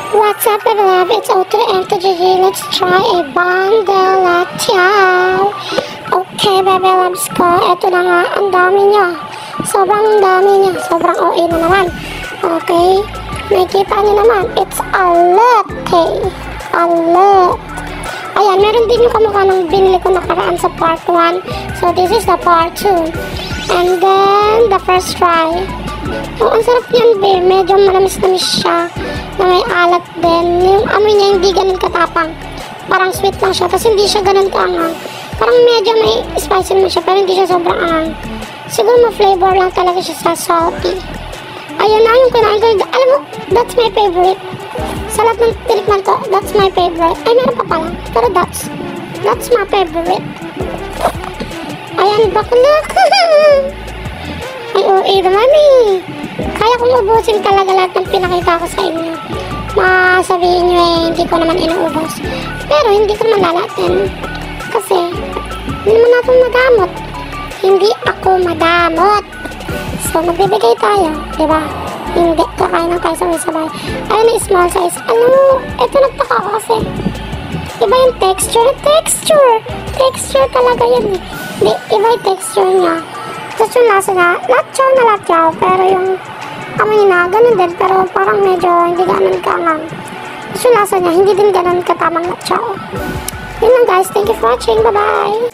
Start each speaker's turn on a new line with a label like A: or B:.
A: What's up, love? It's O3M2GG. Let's try a bundle at chow. Okay, baby loves ko. Ito na nga, ang dami niya. Sobrang dami niya. Sobrang OA na naman. Okay, nakikita niyo naman. It's a lot, okay? A lot. Ayan, meron din yung kamukha ng binili ko nakaraan sa part 1. So, this is the part 2. And then, the first try. Oh, ang sarap niyan, babe. Medyo manamis-namis siya. Na may alat din. Yung amoy niya hindi ganun katapang. Parang sweet lang siya. Tapos hindi siya ganun kaangang. Parang medyo may spicy naman siya. Pero hindi siya sobrang angang. Siguro ma-flavor lang talaga siya sa salty. Ayun na yung kinain ko. Alam mo, that's my favorite. Sa lahat ng tinikman ko, that's my favorite. Ay, meron pa pala. Pero that's my favorite. Ayan, baklak. Ay, OA naman eh. Kaya kong ubusin talaga lahat ng pinakita ko sa inyo. Masabihin nyo eh, hindi ko naman inuubos. Pero hindi ko naman lalatin. Kasi, hindi naman natin madamot. Hindi ako madamot. So, magbibigay tayo. Diba? Hindi, kakain lang tayo sabay-sabay. Ayun na, small size. Alam mo, ito nagtaka ko kasi. Iba yung texture. Texture talaga yun eh. Di, iba yung texture niya. Tapos yung lasa niya, latchaw na latchaw. Pero yung amoy na, ganun din. Pero parang medyo hindi ganun kaangang. Tapos yung lasa niya, hindi din ganun katamang latchaw. Yun lang guys. Thank you for watching. Bye-bye!